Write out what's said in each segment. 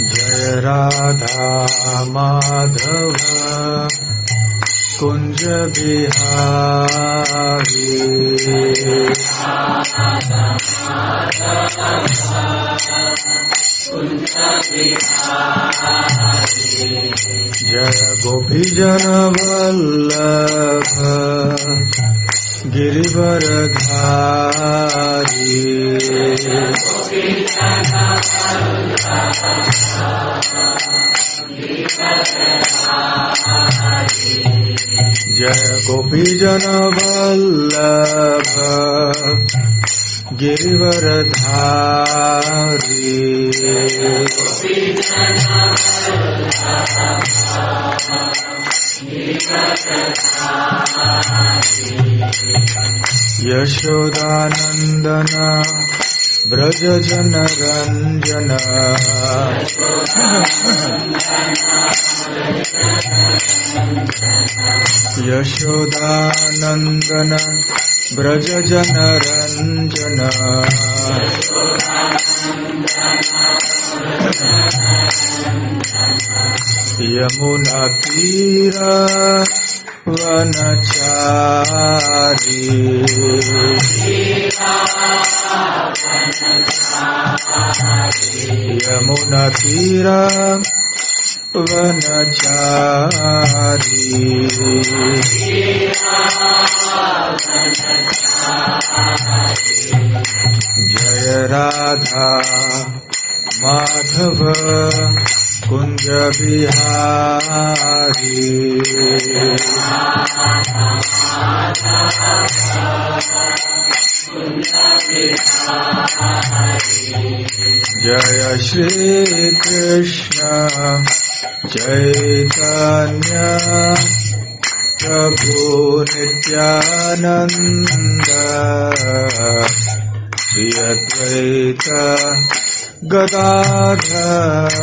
जय राधा माधव कुंज बिहारी। जय गोपीजन वल्लभ गिरिवरधारी। जय गोपीजन वल्लभ गिरिवरधारी। यशोदानंदन ब्रज जन रंजन। यशोदानंदन ब्रज जन रंजन। यमुना तीर वनचारी। यमुना तीर वनचारी। जय राधा माधव कुंज बिहारी। जय श्री कृष्ण चैतन्य प्रभु नित्यानंद श्री अद्वैत गदाधर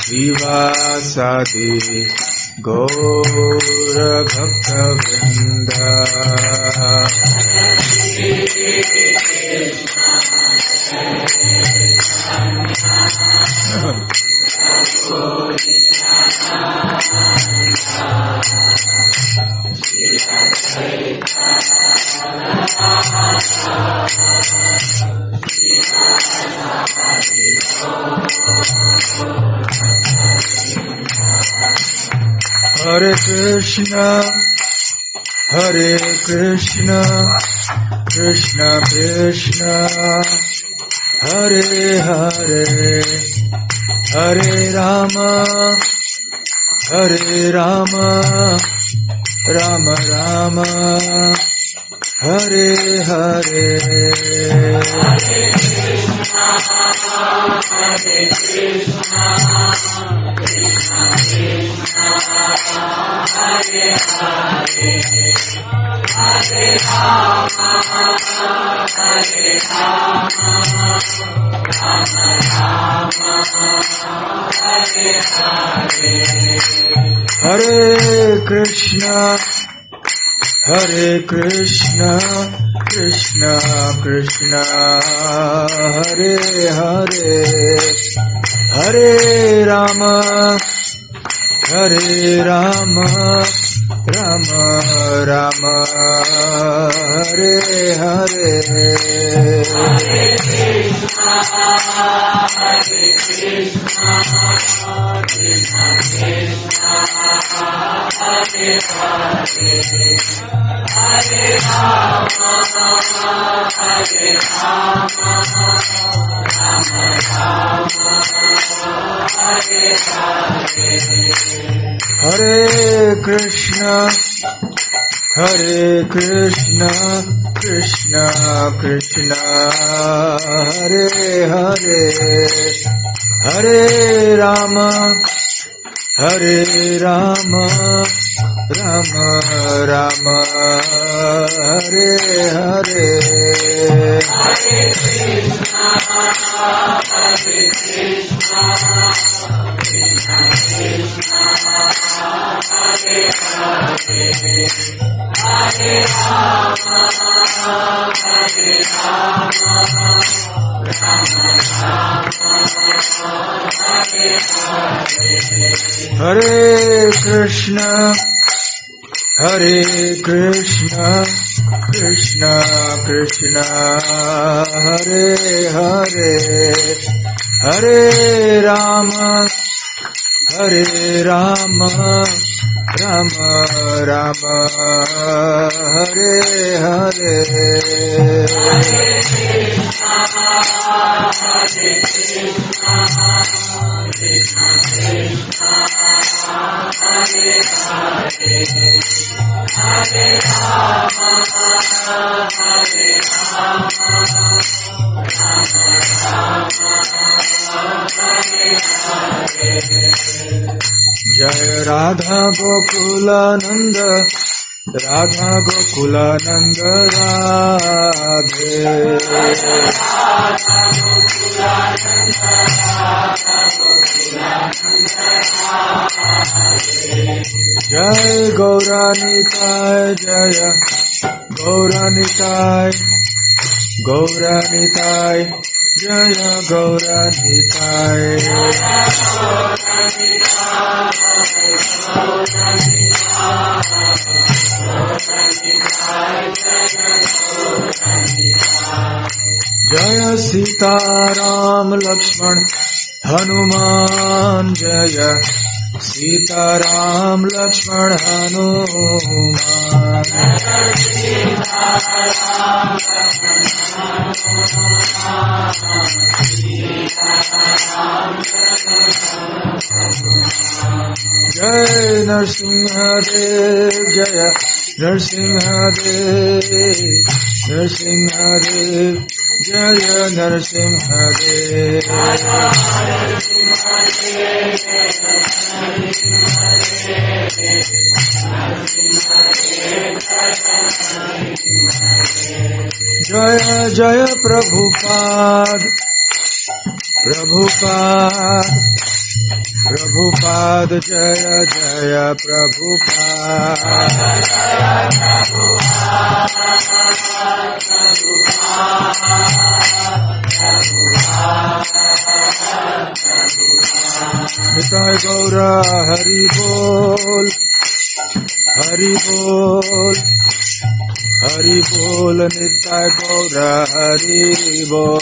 श्रीवासादि गौर भक्तवृंद। हरे कृष्ण कृष्ण कृष्ण हरे हरे, हरे राम राम राम हरे हरे। हरे कृष्ण कृष्ण कृष्ण हरे हरे, हरे राम राम राम हरे हरे। हरे कृष्ण कृष्ण कृष्ण हरे हरे, हरे Ram Ram Ram Hare Hare. Hare Krishna Krishna Krishna Hare Hare Hare Rama Rama Rama Hare Hare Jai Radha Gokulanand Radhe Jai Gauranitai Jaya Gauranitai Jaya Gauranitai Jaya Sita Ram Lakshman Hanuman Jaya Sita Ram Lakshman Hanuman Jai Narsimha Dev Jaya Narsimha Dev Jaya Narsimha Dev Jaya Jaya Prabhupada Jaya Jaya Prabhupada Nitai Gaura Hari Bol Nitai Gaura Hari Bol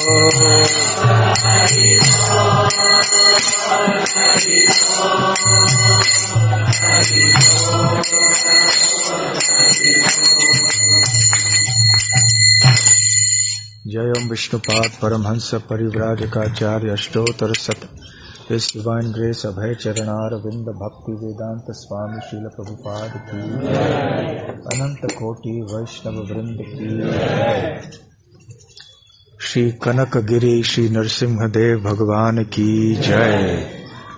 Jai Om Vishnupad Paramhansa Parivrajakaacharya Ashtotar Sat His Divine Grace Abhay Charanar Vinda Bhakti Vedanta Swami Srila Prabhupada Ki Ananta Koti Vaishnava Vrinda Ki Shri Kanakagiri Shri Narsimha Dev Bhagwan Ki Jai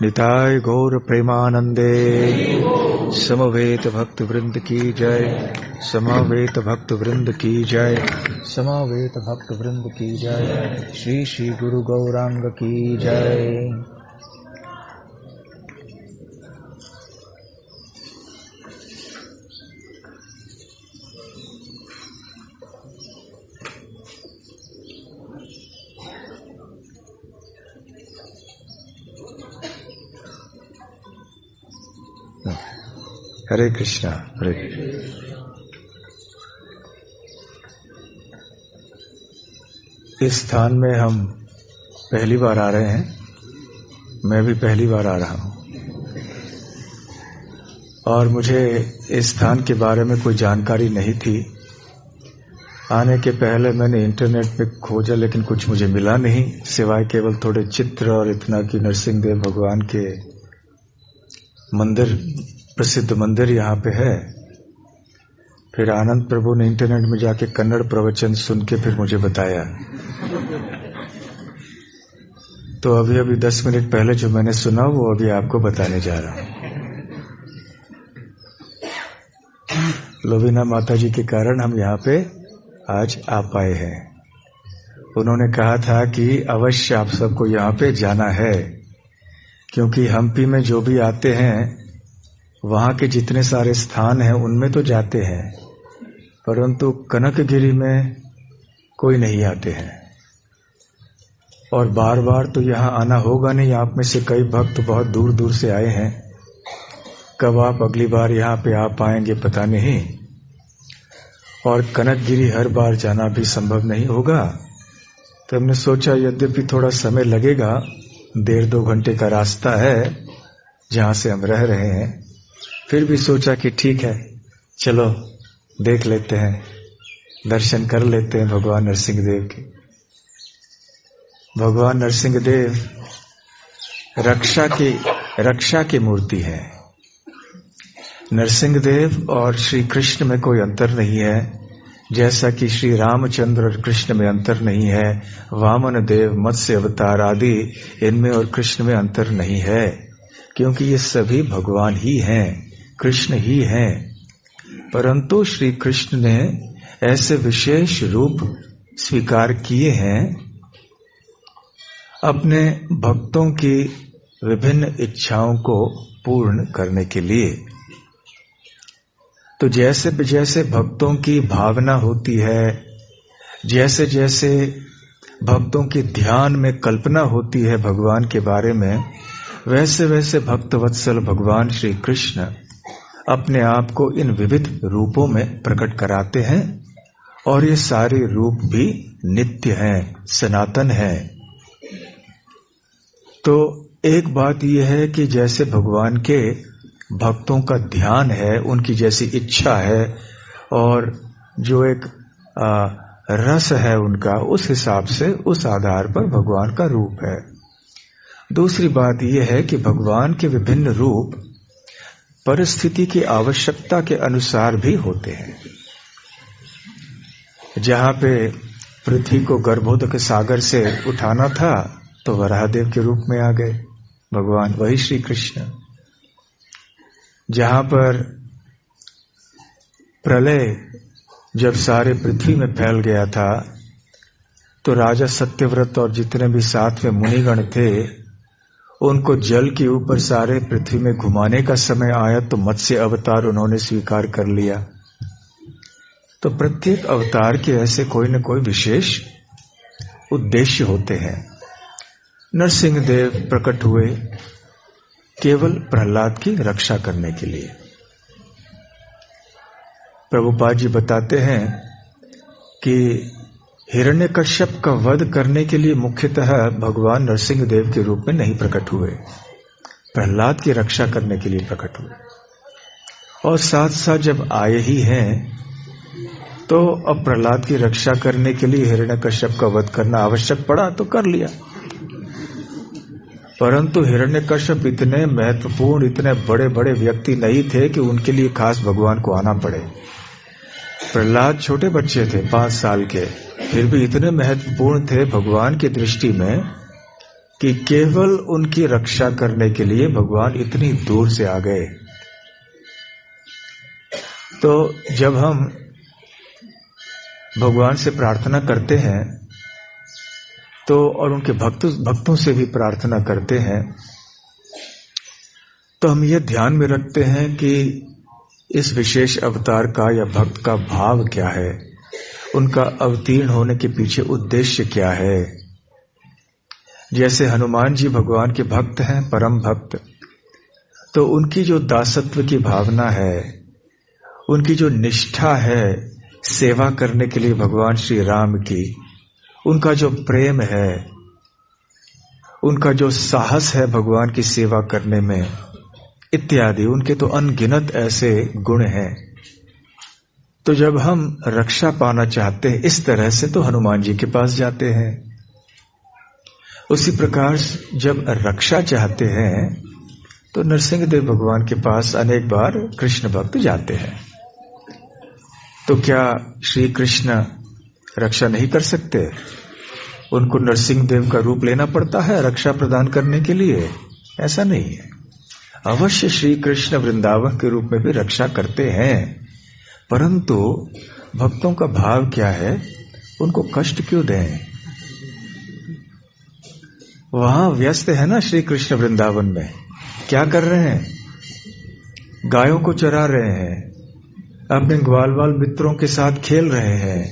Nitai Gaur Premanande Samaveta Bhakti Vrinda Ki Jai Samaveta Bhakti Vrinda Ki Jai Samaveta Bhakti Vrinda Ki Jai Shri Shri Guru Gauranga Ki Jai Hare Krishna, Hare Krishna. इस स्थान में हम पहली बार आ रहे हैं, मैं भी पहली बार आ रहा हूं और मुझे इस स्थान के बारे में कोई जानकारी नहीं थी। आने के पहले मैंने इंटरनेट पे खोजा लेकिन कुछ मुझे मिला नहीं, सिवाय केवल थोड़े चित्र और इतना कि नरसिंह देव भगवान के मंदिर, प्रसिद्ध मंदिर यहाँ पे है। फिर आनंद प्रभु ने इंटरनेट में जाके कन्नड़ प्रवचन सुन के फिर मुझे बताया। तो अभी 10 मिनट पहले जो मैंने सुना वो अभी आपको बताने जा रहा हूं। लोवीना माता जी के कारण हम यहाँ पे आज आ पाए हैं। उन्होंने कहा था कि अवश्य आप सबको यहाँ पे जाना है, क्योंकि हम्पी में जो भी आते हैं वहां के जितने सारे स्थान हैं उनमें तो जाते हैं, परंतु कनकगिरी में कोई नहीं आते हैं। और बार बार तो यहाँ आना होगा नहीं। आप में से कई भक्त बहुत दूर दूर से आए हैं, कब आप अगली बार यहाँ पे आ पाएंगे पता नहीं। और कनकगिरी हर बार जाना भी संभव नहीं होगा। तो हमने सोचा यद्यपि थोड़ा समय लगेगा, 1.5-2 घंटे का रास्ता है जहाँ से हम रह रहे हैं, फिर भी सोचा कि ठीक है, चलो देख लेते हैं, दर्शन कर लेते हैं भगवान नरसिंह देव के। भगवान नरसिंह देव रक्षा की मूर्ति है। नरसिंह देव और श्री कृष्ण में कोई अंतर नहीं है, जैसा कि श्री रामचंद्र और कृष्ण में अंतर नहीं है, वामन देव, मत्स्य अवतार आदि इनमें और कृष्ण में अंतर नहीं है, क्योंकि ये सभी भगवान ही हैं, कृष्ण ही हैं। परंतु श्री कृष्ण ने ऐसे विशेष रूप स्वीकार किए हैं अपने भक्तों की विभिन्न इच्छाओं को पूर्ण करने के लिए। तो जैसे जैसे भक्तों की भावना होती है, जैसे जैसे भक्तों की ध्यान में कल्पना होती है भगवान के बारे में, वैसे वैसे भक्तवत्सल भगवान श्री कृष्ण अपने आप को इन विविध रूपों में प्रकट कराते हैं। और ये सारे रूप भी नित्य हैं, सनातन हैं। तो एक बात यह है कि जैसे भगवान के भक्तों का ध्यान है, उनकी जैसी इच्छा है और जो एक रस है उनका, उस हिसाब से उस आधार पर भगवान का रूप है। दूसरी बात यह है कि भगवान के विभिन्न रूप परिस्थिति की आवश्यकता के अनुसार भी होते हैं। जहां पे पृथ्वी को गर्भोदक सागर से उठाना था तो वराहदेव के रूप में आ गए भगवान, वही श्री कृष्ण। जहां पर प्रलय जब सारे पृथ्वी में फैल गया था तो राजा सत्यव्रत और जितने भी साथ में मुनिगण थे, उनको जल के ऊपर सारे पृथ्वी में घुमाने का समय आया तो मत्स्य अवतार उन्होंने स्वीकार कर लिया। तो प्रत्येक अवतार के ऐसे कोई न कोई विशेष उद्देश्य होते हैं। नरसिंह देव प्रकट हुए केवल प्रहलाद की रक्षा करने के लिए। प्रभुपाद जी बताते हैं कि हिरण्यकश्यप का वध करने के लिए मुख्यतः भगवान नरसिंह देव के रूप में नहीं प्रकट हुए, प्रहलाद की रक्षा करने के लिए प्रकट हुए। और साथ साथ जब आए ही हैं तो अब प्रहलाद की रक्षा करने के लिए हिरण्यकश्यप का वध करना आवश्यक पड़ा तो कर लिया। परंतु हिरण्यकश्यप इतने महत्वपूर्ण, इतने बड़े बड़े व्यक्ति नहीं थे कि उनके लिए खास भगवान को आना पड़े। प्रहलाद छोटे बच्चे थे, 5 साल के, फिर भी इतने महत्वपूर्ण थे भगवान की दृष्टि में कि केवल उनकी रक्षा करने के लिए भगवान इतनी दूर से आ गए। तो जब हम भगवान से प्रार्थना करते हैं तो और उनके भक्तों से भी प्रार्थना करते हैं तो हम ये ध्यान में रखते हैं कि इस विशेष अवतार का या भक्त का भाव क्या है, उनका अवतीर्ण होने के पीछे उद्देश्य क्या है। जैसे हनुमान जी भगवान के भक्त हैं, परम भक्त, तो उनकी जो दासत्व की भावना है, उनकी जो निष्ठा है सेवा करने के लिए भगवान श्री राम की, उनका जो प्रेम है, उनका जो साहस है भगवान की सेवा करने में इत्यादि, उनके तो अनगिनत ऐसे गुण हैं। तो जब हम रक्षा पाना चाहते हैं इस तरह से तो हनुमान जी के पास जाते हैं। उसी प्रकार जब रक्षा चाहते हैं तो नरसिंह देव भगवान के पास अनेक बार कृष्ण भक्त जाते हैं। तो क्या श्री कृष्ण रक्षा नहीं कर सकते? उनको नरसिंह देव का रूप लेना पड़ता है रक्षा प्रदान करने के लिए? ऐसा नहीं है। अवश्य श्री कृष्ण वृंदावन के रूप में भी रक्षा करते हैं, परंतु भक्तों का भाव क्या है, उनको कष्ट क्यों दें? वहां व्यस्त है ना श्री कृष्ण वृंदावन में, क्या कर रहे हैं? गायों को चरा रहे हैं, अपने ग्वाल बाल मित्रों के साथ खेल रहे हैं,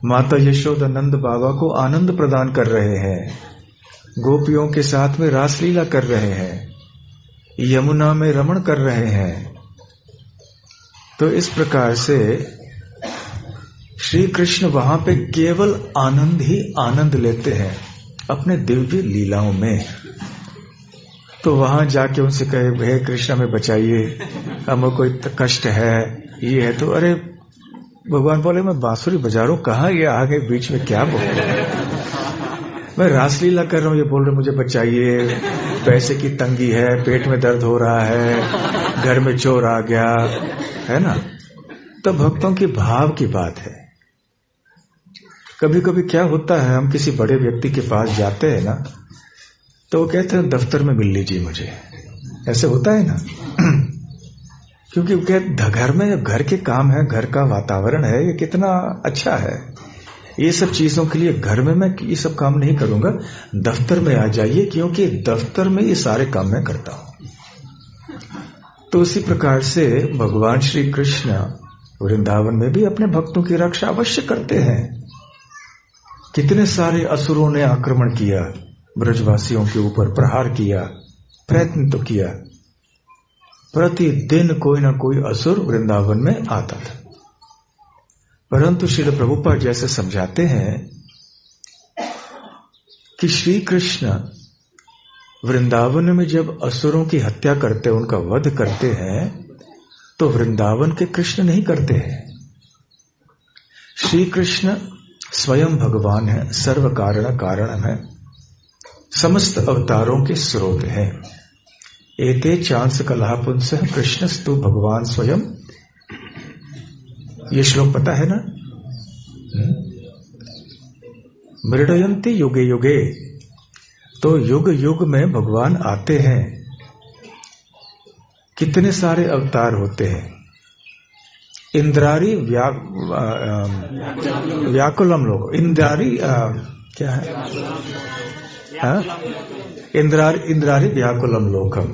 माता यशोदा नंद बाबा को आनंद प्रदान कर रहे हैं, गोपियों के साथ में रासलीला कर रहे हैं, यमुना में रमण कर रहे हैं। तो इस प्रकार से श्री कृष्ण वहां पे केवल आनंद ही आनंद लेते हैं अपने दिव्य लीलाओं में। तो वहां जाके उनसे कहे, हे कृष्ण हमें बचाइए, हमें कोई कष्ट है, ये है। तो अरे भगवान बोले, मैं बांसुरी बजा रहा हूं, कहाँ ये आगे बीच में क्या बोल रहे हैं? मैं रासलीला कर रहा हूं, ये बोल रहे मुझे बचाइए, पैसे की तंगी है, पेट में दर्द हो रहा है, घर में चोर आ गया है ना। तो भक्तों की भाव की बात है। कभी कभी क्या होता है, हम किसी बड़े व्यक्ति के पास जाते हैं ना, तो वो कहते हैं दफ्तर में मिल लीजिए मुझे, ऐसे होता है ना। क्योंकि घर में घर के काम है, घर का वातावरण है, ये कितना अच्छा है। ये सब चीजों के लिए घर में मैं ये सब काम नहीं करूंगा, दफ्तर में आ जाइए, क्योंकि दफ्तर में ये सारे काम मैं करता हूं। तो उसी प्रकार से भगवान श्री कृष्ण वृंदावन में भी अपने भक्तों की रक्षा अवश्य करते हैं। कितने सारे असुरों ने आक्रमण किया, ब्रजवासियों के ऊपर प्रहार किया, प्रयत्न तो किया, प्रतिदिन कोई ना कोई असुर वृंदावन में आता था। परंतु श्रील प्रभुपाद जैसे समझाते हैं कि श्री कृष्ण वृंदावन में जब असुरों की हत्या करते, उनका वध करते हैं, तो वृंदावन के कृष्ण नहीं करते हैं। श्री कृष्ण स्वयं भगवान है, सर्व कारण कारण है, समस्त अवतारों के स्रोत है। एते चांस कलापुंस कृष्णस्तु भगवान स्वयं। ये श्लोक पता है ना? मृडयन्ति युगे युगे। तो युग युग में भगवान आते हैं। कितने सारे अवतार होते हैं। इंद्रारी व्याकुलम लोग, इंद्रारी क्या है? इंद्रारी व्याकुलम लोकम।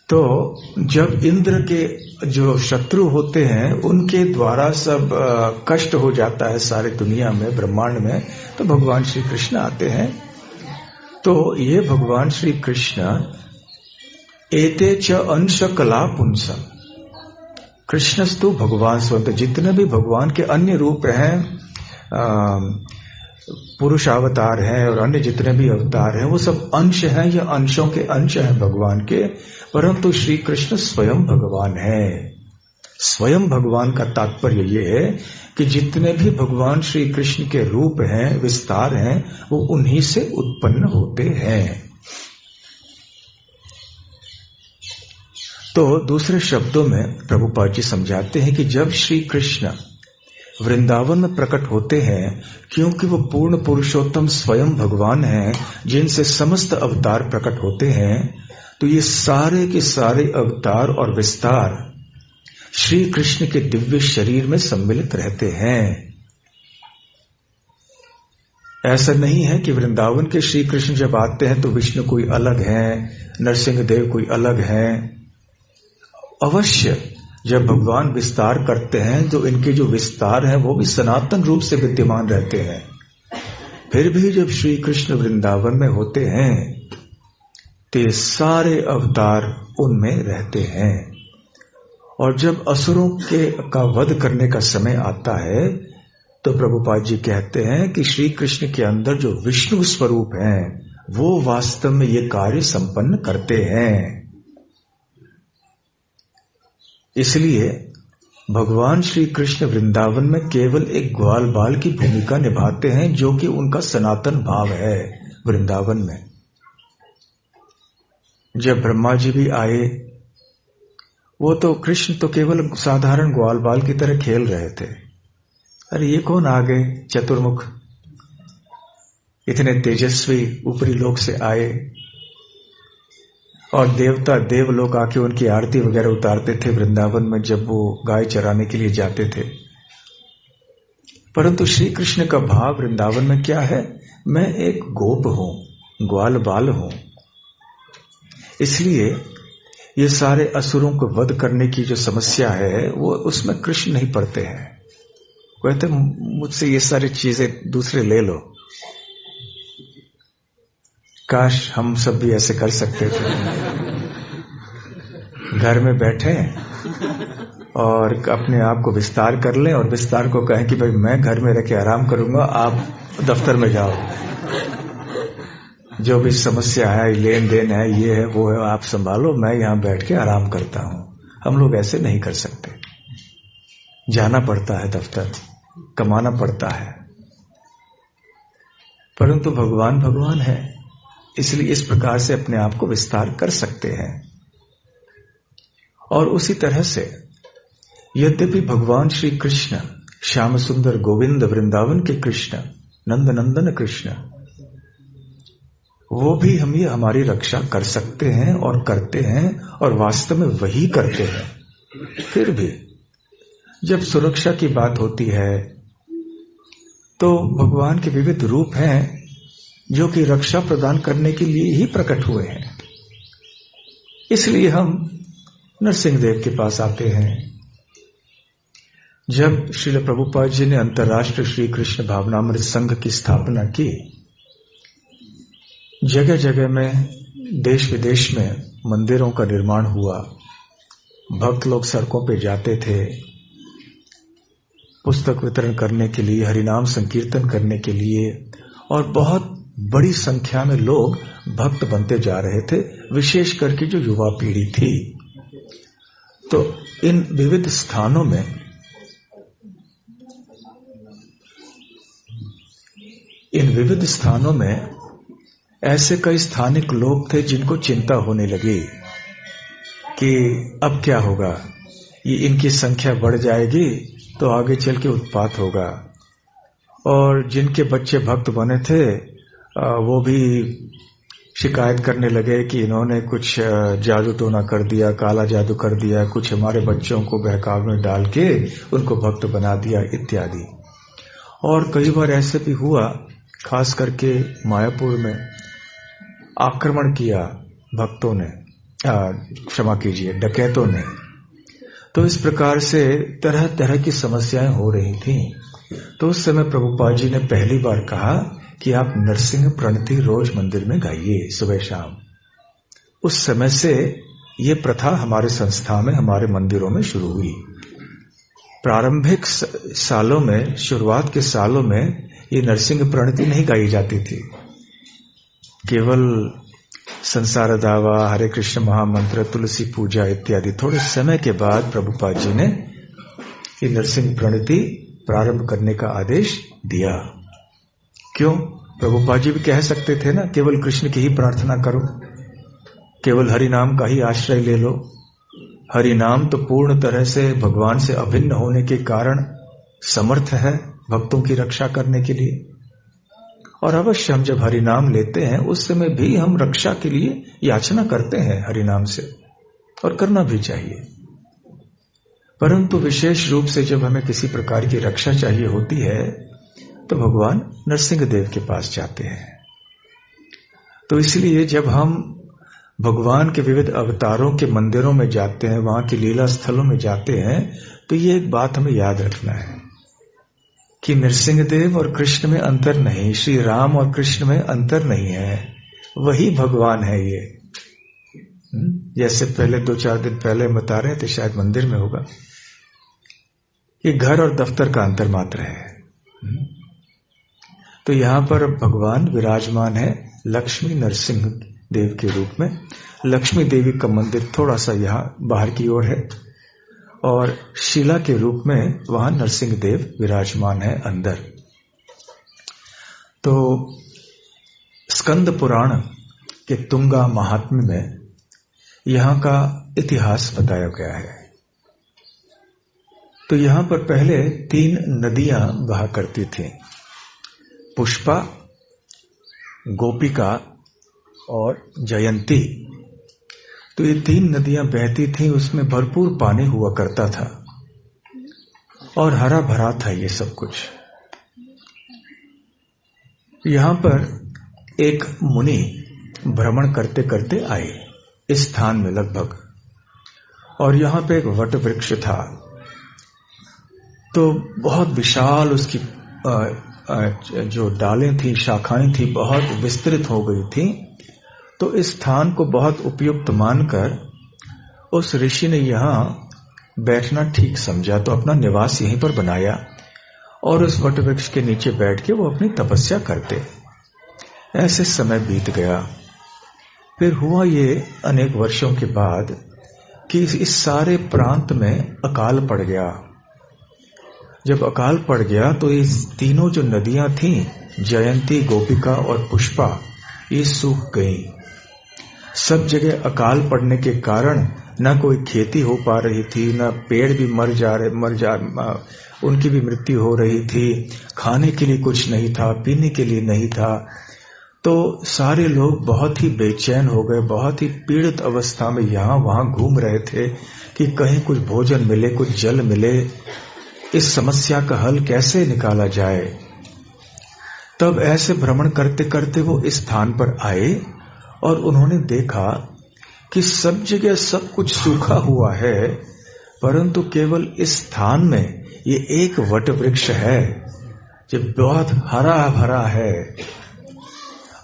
तो जब इंद्र के जो शत्रु होते हैं, उनके द्वारा सब कष्ट हो जाता है सारे दुनिया में, ब्रह्मांड में, तो भगवान श्री कृष्ण आते हैं। तो ये भगवान श्री कृष्ण एते च अंश कला पुंसम, कृष्णस्तु भगवान स्वयं। जितने भी भगवान के अन्य रूप हैं, पुरुष अवतार हैं और अन्य जितने भी अवतार हैं, वो सब अंश हैं, या अंशों के अंश हैं भगवान के। परंतु श्री कृष्ण स्वयं भगवान है। स्वयं भगवान का तात्पर्य ये है कि जितने भी भगवान श्री कृष्ण के रूप हैं, विस्तार हैं, वो उन्हीं से उत्पन्न होते हैं। तो दूसरे शब्दों में प्रभुपाद जी समझाते हैं कि जब श्री कृष्ण वृंदावन में प्रकट होते हैं, क्योंकि वो पूर्ण पुरुषोत्तम स्वयं भगवान हैं, जिनसे समस्त अवतार प्रकट होते हैं, तो ये सारे के सारे अवतार और विस्तार श्री कृष्ण के दिव्य शरीर में सम्मिलित रहते हैं। ऐसा नहीं है कि वृंदावन के श्री कृष्ण जब आते हैं तो विष्णु कोई अलग है, नरसिंह देव कोई अलग है। अवश्य जब भगवान विस्तार करते हैं तो इनके जो विस्तार हैं वो भी सनातन रूप से विद्यमान रहते हैं। फिर भी जब श्री कृष्ण वृंदावन में होते हैं तो सारे अवतार उनमें रहते हैं। और जब असुरों का वध करने का समय आता है तो प्रभुपाद जी कहते हैं कि श्री कृष्ण के अंदर जो विष्णु स्वरूप हैं वो वास्तव में ये कार्य संपन्न करते हैं। इसलिए भगवान श्री कृष्ण वृंदावन में केवल एक ग्वाल बाल की भूमिका निभाते हैं, जो कि उनका सनातन भाव है वृंदावन में। जब ब्रह्मा जी भी आए, वो तो कृष्ण तो केवल साधारण ग्वाल बाल की तरह खेल रहे थे। अरे ये कौन आ गए चतुर्मुख, इतने तेजस्वी ऊपरी लोक से आए, और देवता देवलोक आके उनकी आरती वगैरह उतारते थे वृंदावन में जब वो गाय चराने के लिए जाते थे। परंतु श्री कृष्ण का भाव वृंदावन में क्या है? मैं एक गोप हूं, ग्वाल बाल हूं। इसलिए ये सारे असुरों को वध करने की जो समस्या है वो उसमें कृष्ण नहीं पड़ते हैं। कहते मुझसे ये सारी चीजें दूसरे ले लो। काश हम सब भी ऐसे कर सकते थे। घर में बैठे और अपने आप को विस्तार कर लें और विस्तार को कहें कि भाई मैं घर में रह के आराम करूंगा, आप दफ्तर में जाओ, जो भी समस्या है, लेन देन है, ये है वो है, आप संभालो, मैं यहां बैठ के आराम करता हूं। हम लोग ऐसे नहीं कर सकते। जाना पड़ता है दफ्तर, कमाना पड़ता है। परंतु भगवान भगवान है, इसलिए इस प्रकार से अपने आप को विस्तार कर सकते हैं। और उसी तरह से यद्यपि भगवान श्री कृष्ण श्याम सुंदर गोविंद वृंदावन के कृष्ण, नंद नंदन कृष्ण, वो भी हम ये हमारी रक्षा कर सकते हैं और करते हैं और वास्तव में वही करते हैं। फिर भी जब सुरक्षा की बात होती है तो भगवान के विविध रूप हैं जो कि रक्षा प्रदान करने के लिए ही प्रकट हुए हैं। इसलिए हम नरसिंह देव के पास आते हैं। जब श्रील प्रभुपाद जी ने अंतर्राष्ट्रीय श्री कृष्ण भावनामृत संघ की स्थापना की, जगह जगह में, देश विदेश में मंदिरों का निर्माण हुआ। भक्त लोग सड़कों पे जाते थे पुस्तक वितरण करने के लिए, हरिनाम संकीर्तन करने के लिए, और बहुत बड़ी संख्या में लोग भक्त बनते जा रहे थे, विशेष करके जो युवा पीढ़ी थी। तो इन विविध स्थानों में ऐसे कई स्थानिक लोग थे जिनको चिंता होने लगी कि अब क्या होगा, ये इनकी संख्या बढ़ जाएगी तो आगे चल के उत्पात होगा। और जिनके बच्चे भक्त बने थे वो भी शिकायत करने लगे कि इन्होंने कुछ जादू टोना कर दिया, काला जादू कर दिया, कुछ हमारे बच्चों को बहकावे में डाल के उनको भक्त बना दिया इत्यादि। और कई बार ऐसे भी हुआ, खास करके मायापुर में आक्रमण किया भक्तों ने, क्षमा कीजिए, डकैतों ने। तो इस प्रकार से तरह तरह की समस्याएं हो रही थीं। तो उस समय प्रभुपाद जी ने पहली बार कहा कि आप नरसिंह प्रणति रोज मंदिर में गाइए सुबह शाम। उस समय से ये प्रथा हमारे संस्था में, हमारे मंदिरों में शुरू हुई। प्रारंभिक सालों में, शुरुआत के सालों में ये नरसिंह प्रणति नहीं गाई जाती थी। केवल संसार दावा, हरे कृष्ण महामंत्र, तुलसी पूजा इत्यादि। थोड़े समय के बाद प्रभुपाद जी ने ये नरसिंह प्रणति प्रारंभ करने का आदेश दिया। क्यों? प्रभुपाद जी भी कह सकते थे ना, केवल कृष्ण की ही प्रार्थना करो, केवल हरि नाम का ही आश्रय ले लो। हरि नाम तो पूर्ण तरह से भगवान से अभिन्न होने के कारण समर्थ है भक्तों की रक्षा करने के लिए। और अवश्य हम जब हरि नाम लेते हैं उस समय भी हम रक्षा के लिए याचना करते हैं हरि नाम से, और करना भी चाहिए। परंतु विशेष रूप से जब हमें किसी प्रकार की रक्षा चाहिए होती है तो भगवान नरसिंह देव के पास जाते हैं। तो इसलिए जब हम भगवान के विविध अवतारों के मंदिरों में जाते हैं, वहां की लीला स्थलों में जाते हैं, तो ये एक बात हमें याद रखना है कि नरसिंह देव और कृष्ण में अंतर नहीं, श्री राम और कृष्ण में अंतर नहीं है, वही भगवान है ये। जैसे पहले 2-4 दिन पहले बता रहे थे, शायद मंदिर में होगा, ये घर और दफ्तर का अंतर मात्र है। तो यहां पर भगवान विराजमान है लक्ष्मी नरसिंह देव के रूप में। लक्ष्मी देवी का मंदिर थोड़ा सा यहां बाहर की ओर है, और शिला के रूप में वहां नरसिंह देव विराजमान है अंदर। तो स्कंद पुराण के तुंगा महात्म्य में यहां का इतिहास बताया गया है। तो यहां पर पहले 3 नदियां बहा करती थीं, पुष्पा, गोपिका और जयंती। तो ये 3 नदियां बहती थीं, उसमें भरपूर पानी हुआ करता था और हरा भरा था ये सब कुछ। यहां पर एक मुनि भ्रमण करते करते आए इस स्थान में लगभग, और यहां पे एक वट वृक्ष था। तो बहुत विशाल उसकी जो डालें थी, शाखाएं थी, बहुत विस्तृत हो गई थी। तो इस स्थान को बहुत उपयुक्त मानकर उस ऋषि ने यहाँ बैठना ठीक समझा, तो अपना निवास यहीं पर बनाया और उस वट वृक्ष के नीचे बैठ के वो अपनी तपस्या करते। ऐसे समय बीत गया। फिर हुआ ये अनेक वर्षों के बाद कि इस सारे प्रांत में अकाल पड़ गया। जब अकाल पड़ गया तो इस तीनों जो नदियां थीं, जयंती, गोपिका और पुष्पा, ये सूख गईं। सब जगह अकाल पड़ने के कारण न कोई खेती हो पा रही थी, न पेड़ भी उनकी भी मृत्यु हो रही थी। खाने के लिए कुछ नहीं था, पीने के लिए नहीं था। तो सारे लोग बहुत ही बेचैन हो गए, बहुत ही पीड़ित अवस्था में यहाँ वहां घूम रहे थे कि कहीं कुछ भोजन मिले, कुछ जल मिले, इस समस्या का हल कैसे निकाला जाए। तब ऐसे भ्रमण करते करते वो इस स्थान पर आए और उन्होंने देखा कि सब जगह सब कुछ सूखा हुआ है, परंतु केवल इस स्थान में ये एक वट वृक्ष है जो बहुत हरा भरा है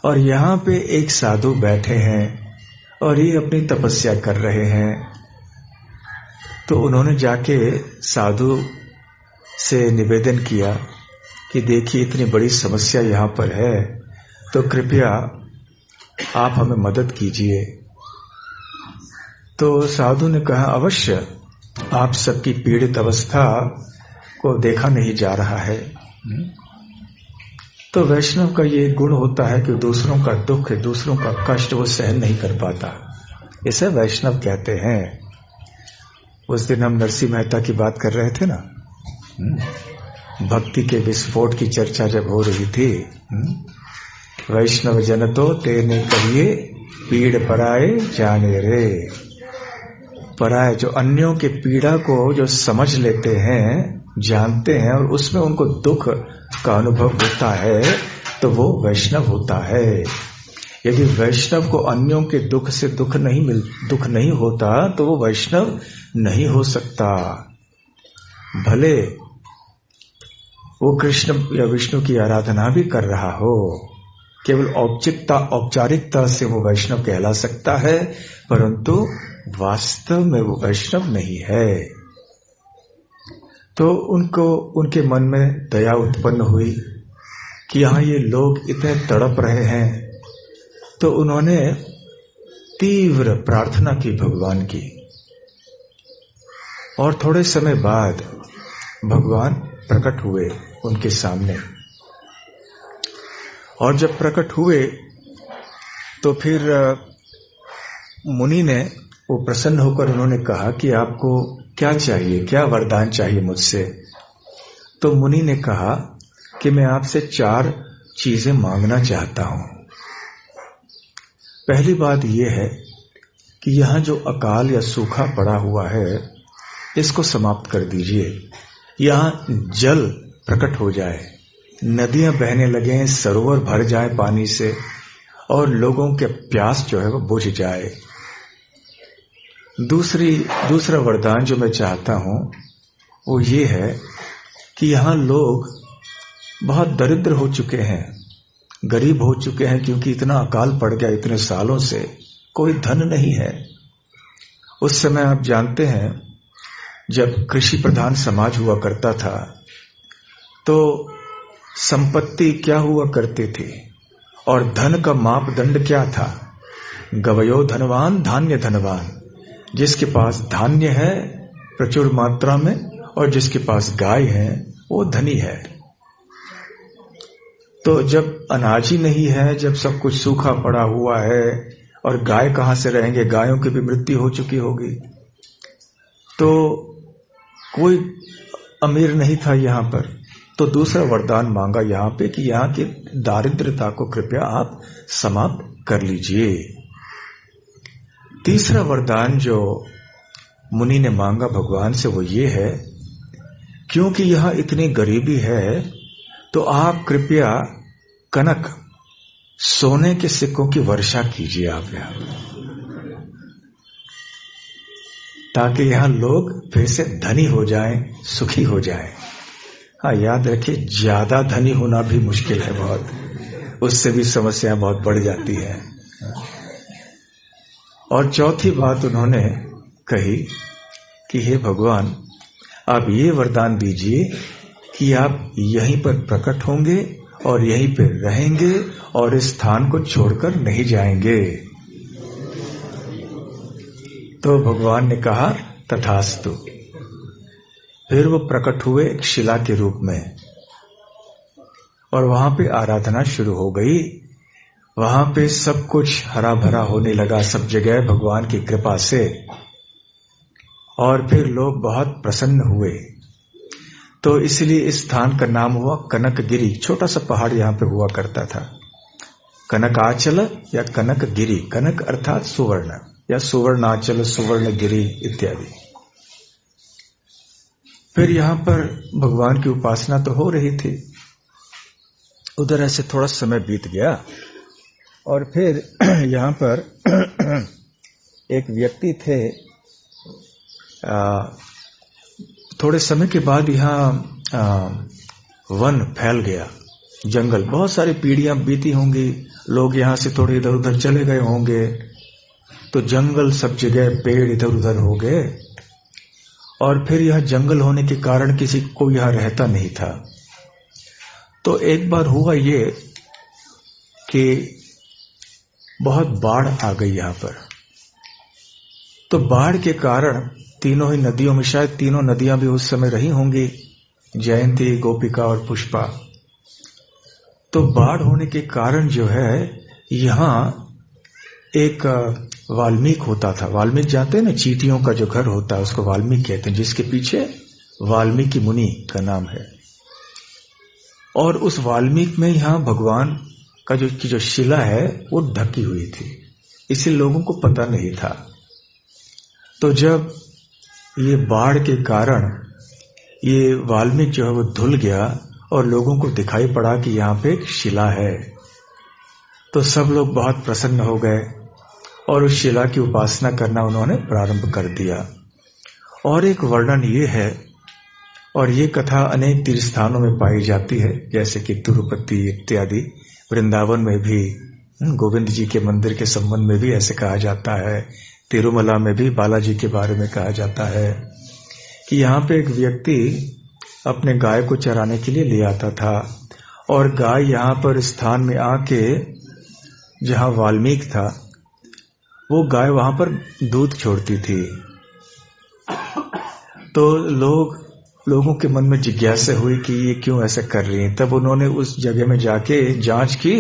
और यहाँ पे एक साधु बैठे हैं और ये अपनी तपस्या कर रहे हैं। तो उन्होंने जाके साधु से निवेदन किया कि देखिए इतनी बड़ी समस्या यहाँ पर है, तो कृपया आप हमें मदद कीजिए। तो साधु ने कहा, अवश्य, आप सबकी पीड़ित अवस्था को देखा नहीं जा रहा है। तो वैष्णव का ये गुण होता है कि दूसरों का दुख, दूसरों का कष्ट वो सहन नहीं कर पाता। इसे वैष्णव कहते हैं। उस दिन हम नरसिंह मेहता की बात कर रहे थे ना, भक्ति के विस्फोट की चर्चा जब हो रही थी। वैष्णव जन तो तेने कहिए, पीड़ पराए जाने रे। पराए जो अन्यों के पीड़ा को जो समझ लेते हैं, जानते हैं और उसमें उनको दुख का अनुभव होता है, तो वो वैष्णव होता है। यदि वैष्णव को अन्यों के दुख से दुख नहीं होता तो वो वैष्णव नहीं हो सकता। भले वो कृष्ण या विष्णु की आराधना भी कर रहा हो, केवल औपचारिकता से वो वैष्णव कहला सकता है, परंतु वास्तव में वो वैष्णव नहीं है। तो उनके मन में दया उत्पन्न हुई कि यहाँ ये लोग इतने तड़प रहे हैं। तो उन्होंने तीव्र प्रार्थना की भगवान की और थोड़े समय बाद भगवान प्रकट हुए उनके सामने। और जब प्रकट हुए तो फिर मुनि ने वो प्रसन्न होकर उन्होंने कहा कि आपको क्या चाहिए, क्या वरदान चाहिए मुझसे। तो मुनि ने कहा कि मैं आपसे 4 चीजें मांगना चाहता हूं। पहली बात यह है कि यहां जो अकाल या सूखा पड़ा हुआ है, इसको समाप्त कर दीजिए। यहां जल प्रकट हो जाए, नदियां बहने लगें, सरोवर भर जाए पानी से और लोगों के प्यास जो है वो बुझ जाए। दूसरा वरदान जो मैं चाहता हूं वो ये है कि यहां लोग बहुत दरिद्र हो चुके हैं, गरीब हो चुके हैं, क्योंकि इतना अकाल पड़ गया, इतने सालों से कोई धन नहीं है। उस समय आप जानते हैं जब कृषि प्रधान समाज हुआ करता था तो संपत्ति क्या हुआ करती थी और धन का मापदंड क्या था? गवयो धनवान, धान्य धनवान। जिसके पास धान्य है प्रचुर मात्रा में और जिसके पास गाय है वो धनी है। तो जब अनाज ही नहीं है, जब सब कुछ सूखा पड़ा हुआ है और गाय कहां से रहेंगे, गायों की भी मृत्यु हो चुकी होगी, तो कोई अमीर नहीं था यहां पर। तो दूसरा वरदान मांगा यहां पे कि यहां की दारिद्रता को कृपया आप समाप्त कर लीजिए। तीसरा वरदान जो मुनि ने मांगा भगवान से वो ये है, क्योंकि यहां इतनी गरीबी है तो आप कृपया कनक, सोने के सिक्कों की वर्षा कीजिए आप यहां, ताकि यहां लोग फिर से धनी हो जाएं, सुखी हो जाएं। हाँ, याद रखिए, ज्यादा धनी होना भी मुश्किल है बहुत, उससे भी समस्या बहुत बढ़ जाती है। और चौथी बात उन्होंने कही कि हे भगवान, आप ये वरदान दीजिए कि आप यहीं पर प्रकट होंगे और यहीं पर रहेंगे और इस स्थान को छोड़कर नहीं जाएंगे। तो भगवान ने कहा तथास्तु। फिर वो प्रकट हुए एक शिला के रूप में और वहां पे आराधना शुरू हो गई। वहां पे सब कुछ हरा भरा होने लगा सब जगह भगवान की कृपा से, और फिर लोग बहुत प्रसन्न हुए। तो इसलिए इस स्थान का नाम हुआ कनकगिरी। छोटा सा पहाड़ यहां पे हुआ करता था, कनकाचल या कनकगिरी। कनक अर्थात सुवर्ण, या सुवर्णाचल, सुवर्णगिरी इत्यादि। फिर यहां पर भगवान की उपासना तो हो रही थी। उधर ऐसे थोड़ा समय बीत गया और फिर यहां पर एक व्यक्ति थे। थोड़े समय के बाद यहां वन फैल गया, जंगल। बहुत सारी पीढ़ियां बीती होंगी, लोग यहां से थोड़े इधर उधर चले गए होंगे, तो जंगल सब जगह, पेड़ इधर उधर हो गए। और फिर यह जंगल होने के कारण किसी को यहां रहता नहीं था। तो एक बार हुआ ये कि बहुत बाढ़ आ गई यहां पर। तो बाढ़ के कारण तीनों ही नदियों में, शायद तीनों नदियां भी उस समय रही होंगी, जयंती, गोपिका और पुष्पा। तो बाढ़ होने के कारण जो है, यहां एक वाल्मीकि होता था। वाल्मीकि जानते हैं ना, चींटियों का जो घर होता है उसको वाल्मीकि कहते हैं, जिसके पीछे वाल्मीकि मुनि का नाम है। और उस वाल्मीकि में यहां भगवान का जो शिला है वो ढकी हुई थी, इसे लोगों को पता नहीं था। तो जब ये बाढ़ के कारण ये वाल्मीकि जो है वो धुल गया और लोगों को दिखाई पड़ा कि यहां पे एक शिला है, तो सब लोग बहुत प्रसन्न हो गए और उस शिला की उपासना करना उन्होंने प्रारंभ कर दिया। और एक वर्णन ये है, और ये कथा अनेक तीर्थ स्थानों में पाई जाती है, जैसे कि तिरुपति इत्यादि, वृंदावन में भी गोविंद जी के मंदिर के संबंध में भी ऐसे कहा जाता है, तिरुमला में भी बालाजी के बारे में कहा जाता है कि यहाँ पे एक व्यक्ति अपने गाय को चराने के लिए ले आता था, और गाय यहाँ पर स्थान में आके, जहाँ वाल्मीकि था, वो गाय वहां पर दूध छोड़ती थी। तो लोगों के मन में जिज्ञासा हुई कि ये क्यों ऐसा कर रही है। तब उन्होंने उस जगह में जाके जांच की,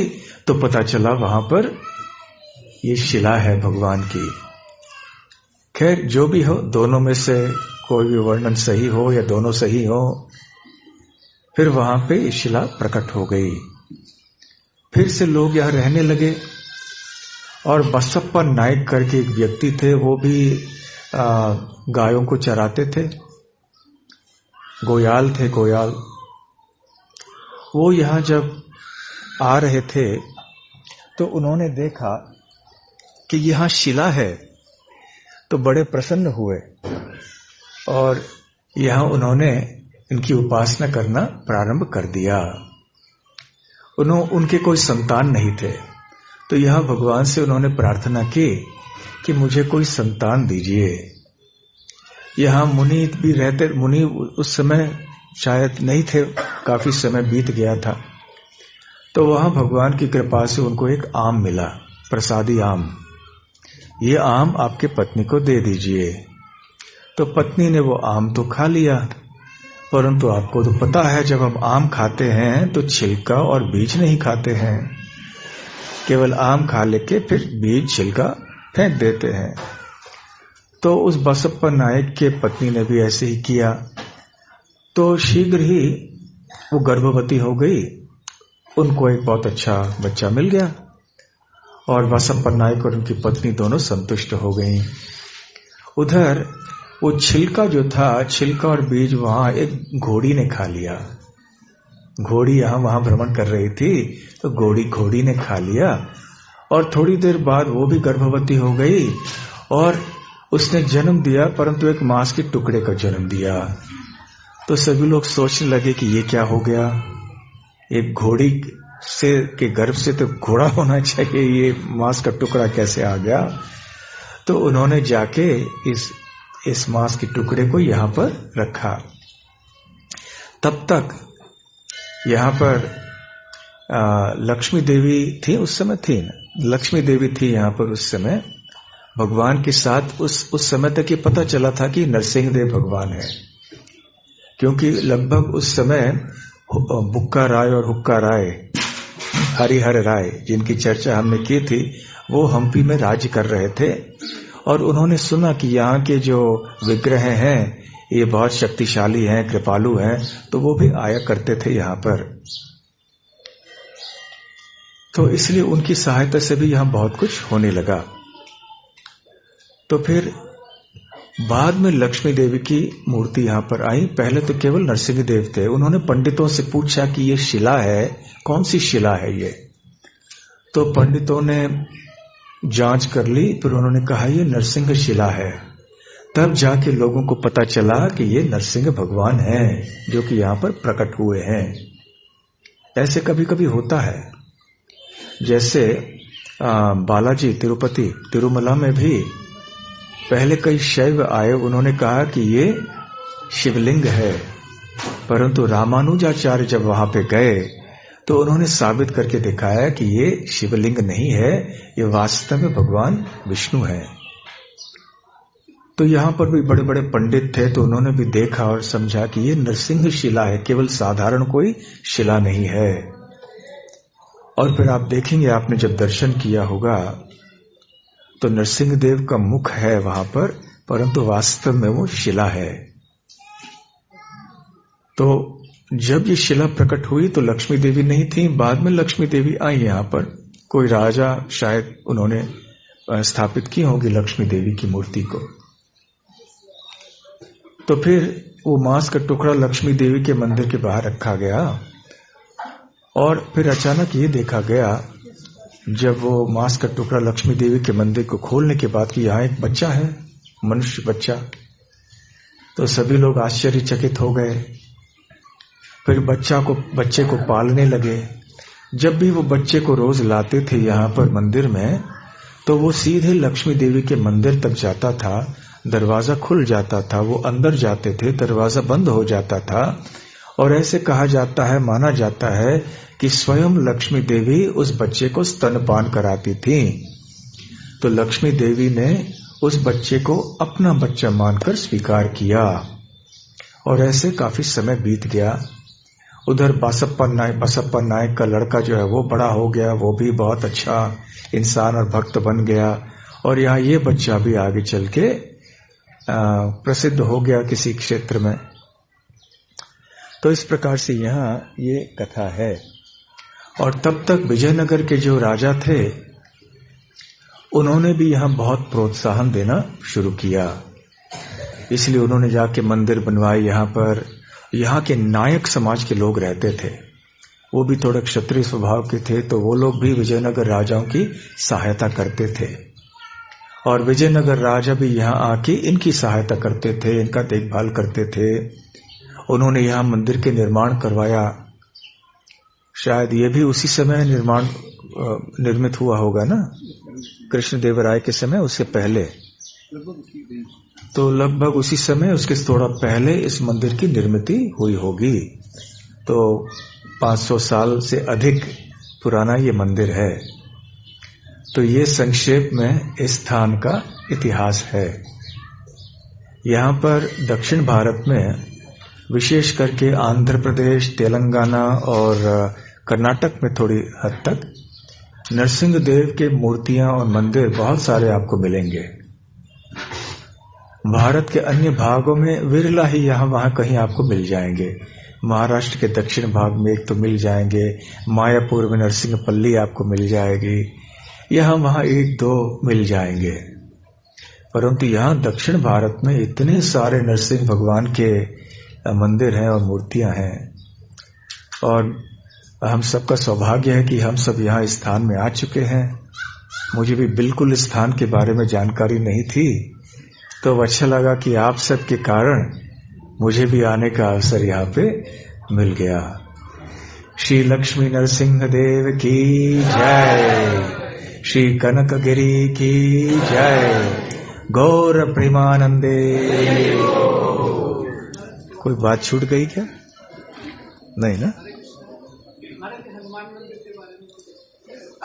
तो पता चला वहां पर ये शिला है भगवान की। खैर, जो भी हो, दोनों में से कोई भी वर्णन सही हो या दोनों सही हो, फिर वहां पे ये शिला प्रकट हो गई। फिर से लोग यहां रहने लगे। और बसप्पा नायक करके एक व्यक्ति थे, वो भी गायों को चराते थे, गोयाल थे, गोयाल। वो यहां जब आ रहे थे तो उन्होंने देखा कि यहां शिला है, तो बड़े प्रसन्न हुए और यहां उन्होंने इनकी उपासना करना प्रारंभ कर दिया। उनके कोई संतान नहीं थे, तो यहां भगवान से उन्होंने प्रार्थना की कि मुझे कोई संतान दीजिए। यहां मुनि भी रहते, मुनि उस समय शायद नहीं थे, काफी समय बीत गया था। तो वहां भगवान की कृपा से उनको एक आम मिला, प्रसादी आम। ये आम आपके पत्नी को दे दीजिए। तो पत्नी ने वो आम तो खा लिया, परंतु आपको तो पता है, जब हम आम खाते हैं तो छिलका और बीज नहीं खाते हैं, केवल आम खा लेके फिर बीज छिलका फेंक देते हैं। तो उस बसप्पा नायक के पत्नी ने भी ऐसे ही किया। तो शीघ्र ही वो गर्भवती हो गई, उनको एक बहुत अच्छा बच्चा मिल गया और बसप्पा नायक और उनकी पत्नी दोनों संतुष्ट हो गईं। उधर वो छिलका जो था, छिलका और बीज, वहां एक घोड़ी ने खा लिया। घोड़ी यहां वहां भ्रमण कर रही थी, तो घोड़ी ने खा लिया और थोड़ी देर बाद वो भी गर्भवती हो गई और उसने जन्म दिया, परंतु एक मांस के टुकड़े का जन्म दिया। तो सभी लोग सोचने लगे कि ये क्या हो गया, एक घोड़ी से के गर्भ से तो घोड़ा होना चाहिए, ये मांस का टुकड़ा कैसे आ गया। तो उन्होंने जाके इस मांस के टुकड़े को यहां पर रखा। तब तक यहां पर लक्ष्मी देवी थी, उस समय थी ना, लक्ष्मी देवी थी यहां पर उस समय भगवान के साथ। उस समय तक ये पता चला था कि नरसिंह देव भगवान है, क्योंकि लगभग उस समय बुक्का राय और हुक्का राय, हरिहर राय, जिनकी चर्चा हमने की थी, वो हम्पी में राज्य कर रहे थे। और उन्होंने सुना कि यहाँ के जो विग्रह हैं ये बहुत शक्तिशाली हैं, कृपालु हैं, तो वो भी आया करते थे यहाँ पर। तो इसलिए उनकी सहायता से भी यहाँ बहुत कुछ होने लगा। तो फिर बाद में लक्ष्मी देवी की मूर्ति यहां पर आई। पहले तो केवल नरसिंह देव थे। उन्होंने पंडितों से पूछा कि ये शिला है, कौन सी शिला है ये। तो पंडितों ने जांच कर ली, फिर उन्होंने कहा ये नरसिंह शिला है। तब जाके लोगों को पता चला कि ये नरसिंह भगवान हैं जो कि यहां पर प्रकट हुए हैं। ऐसे कभी कभी होता है, जैसे बालाजी तिरुपति तिरुमला में भी पहले कई शैव आए, उन्होंने कहा कि ये शिवलिंग है, परंतु रामानुजाचार्य जब वहां पे गए तो उन्होंने साबित करके दिखाया कि ये शिवलिंग नहीं है, ये वास्तव में भगवान विष्णु है। तो यहां पर भी बड़े बड़े पंडित थे, तो उन्होंने भी देखा और समझा कि ये नरसिंह शिला है, केवल साधारण कोई शिला नहीं है। और फिर आप देखेंगे, आपने जब दर्शन किया होगा तो नरसिंह देव का मुख है वहां पर, परंतु वास्तव में वो शिला है। तो जब ये शिला प्रकट हुई तो लक्ष्मी देवी नहीं थी, बाद में लक्ष्मी देवी आई यहां पर। कोई राजा शायद उन्होंने स्थापित की होगी लक्ष्मी देवी की मूर्ति को। तो फिर वो मांस का टुकड़ा लक्ष्मी देवी के मंदिर के बाहर रखा गया। और फिर अचानक ये देखा गया, जब वो मांस का टुकड़ा लक्ष्मी देवी के मंदिर को खोलने के बाद, कि यहाँ एक बच्चा है, मनुष्य बच्चा। तो सभी लोग आश्चर्यचकित हो गए। फिर बच्चे को पालने लगे। जब भी वो बच्चे को रोज लाते थे यहाँ पर मंदिर में, तो वो सीधे लक्ष्मी देवी के मंदिर तक जाता था। दरवाजा खुल जाता था, वो अंदर जाते थे, दरवाजा बंद हो जाता था। और ऐसे कहा जाता है, माना जाता है कि स्वयं लक्ष्मी देवी उस बच्चे को स्तनपान कराती थी। तो लक्ष्मी देवी ने उस बच्चे को अपना बच्चा मानकर स्वीकार किया। और ऐसे काफी समय बीत गया। उधर बसप्पा नायक का लड़का जो है वो बड़ा हो गया, वो भी बहुत अच्छा इंसान और भक्त बन गया। और यहाँ ये बच्चा भी आगे चल के प्रसिद्ध हो गया किसी क्षेत्र में। तो इस प्रकार से यहाँ ये कथा है। और तब तक विजयनगर के जो राजा थे, उन्होंने भी यहाँ बहुत प्रोत्साहन देना शुरू किया। इसलिए उन्होंने जाके मंदिर बनवाए यहाँ पर। यहाँ के नायक समाज के लोग रहते थे, वो भी थोड़े क्षत्रिय स्वभाव के थे, तो वो लोग भी विजयनगर राजाओं की सहायता करते थे। और विजयनगर राजा भी यहाँ आके इनकी सहायता करते थे, इनका देखभाल करते थे। उन्होंने यहाँ मंदिर के निर्माण करवाया। शायद ये भी उसी समय निर्मित हुआ होगा ना, कृष्णदेवराय के समय, उससे पहले। तो लगभग उसी समय, उसके थोड़ा पहले इस मंदिर की निर्मित हुई होगी। तो 500 साल से अधिक पुराना ये मंदिर है। तो ये संक्षेप में इस स्थान का इतिहास है। यहाँ पर दक्षिण भारत में, विशेष करके आंध्र प्रदेश, तेलंगाना और कर्नाटक में थोड़ी हद तक, नरसिंह देव के मूर्तियां और मंदिर बहुत सारे आपको मिलेंगे। भारत के अन्य भागों में विरला ही यहाँ वहां कहीं आपको मिल जाएंगे। महाराष्ट्र के दक्षिण भाग में एक तो मिल जाएंगे, मायापुर में नरसिंहपल्ली आपको मिल जाएगी, यहाँ वहां एक दो मिल जाएंगे। परंतु यहाँ दक्षिण भारत में इतने सारे नरसिंह भगवान के मंदिर हैं और मूर्तियां हैं। और हम सबका सौभाग्य है कि हम सब यहाँ इस स्थान में आ चुके हैं। मुझे भी बिल्कुल इस स्थान के बारे में जानकारी नहीं थी, तो अच्छा लगा कि आप सब के कारण मुझे भी आने का अवसर यहाँ पे मिल गया। श्री लक्ष्मी नरसिंह देव की जय, श्री कनकगिरी की जय, गौर प्रेमानंदे। कोई बात छूट गई क्या? नहीं ना?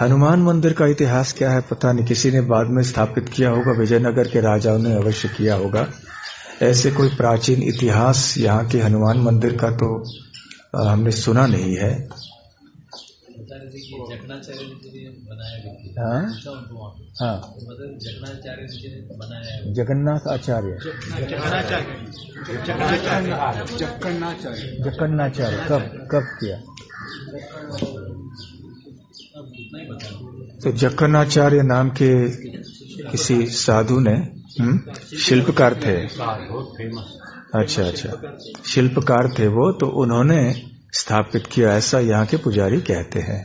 हनुमान मंदिर का इतिहास क्या है पता नहीं, किसी ने बाद में स्थापित किया होगा, विजयनगर के राजाओं ने अवश्य किया होगा। ऐसे कोई प्राचीन इतिहास यहाँ के हनुमान मंदिर का तो हमने सुना नहीं है। हाँ, जगन्नाथ आचार्य, जगन्नाचार्य कब किया? तो जक्कनाचार्य नाम के किसी साधु ने शिल्पकार थे। अच्छा, शिल्पकार थे वो, तो उन्होंने स्थापित किया, ऐसा यहाँ के पुजारी कहते हैं।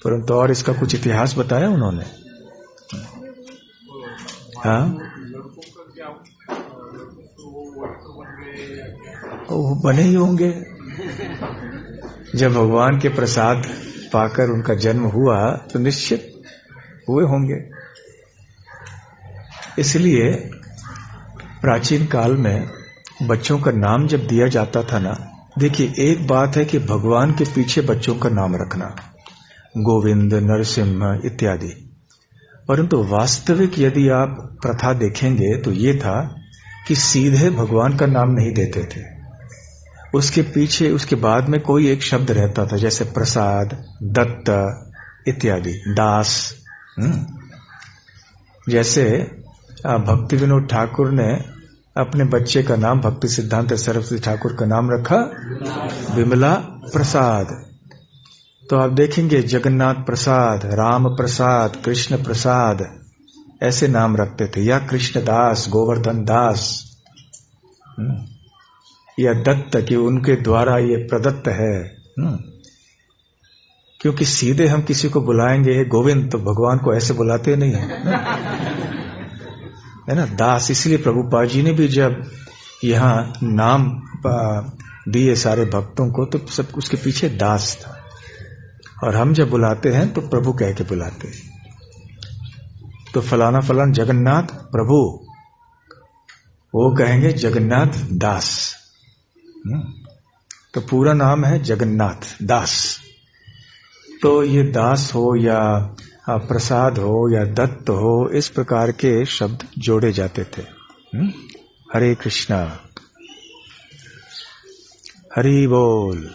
परंतु और इसका कुछ इतिहास बताया उन्होंने? हाँ, वो बने ही होंगे जब भगवान के प्रसाद पाकर उनका जन्म हुआ तो निश्चित हुए होंगे। इसलिए प्राचीन काल में बच्चों का नाम जब दिया जाता था ना, देखिए एक बात है कि भगवान के पीछे बच्चों का नाम रखना, गोविंद, नरसिम्हा इत्यादि, परंतु वास्तविक यदि आप प्रथा देखेंगे तो ये था कि सीधे भगवान का नाम नहीं देते थे, उसके पीछे उसके बाद में कोई एक शब्द रहता था, जैसे प्रसाद, दत्त इत्यादि, दास। जैसे भक्ति विनोद ठाकुर ने अपने बच्चे का नाम भक्ति सिद्धांत सरस्वती ठाकुर का नाम रखा विमला प्रसाद। तो आप देखेंगे जगन्नाथ प्रसाद, राम प्रसाद, कृष्ण प्रसाद, ऐसे नाम रखते थे, या कृष्ण दास, गोवर्धन दास, या दत्त कि उनके द्वारा ये प्रदत्त है। क्योंकि सीधे हम किसी को बुलाएंगे गोविंद, तो भगवान को ऐसे बुलाते नहीं है ना, दास। इसलिए प्रभुपाद जी ने भी जब यहाँ नाम दिए सारे भक्तों को तो सब उसके पीछे दास था, और हम जब बुलाते हैं तो प्रभु कह के बुलाते हैं। तो फलाना फलाना जगन्नाथ प्रभु, वो कहेंगे जगन्नाथ दास। तो पूरा नाम है जगन्नाथ दास। तो ये दास हो या प्रसाद हो या दत्त हो, इस प्रकार के शब्द जोड़े जाते थे। हरे कृष्णा, हरि बोल।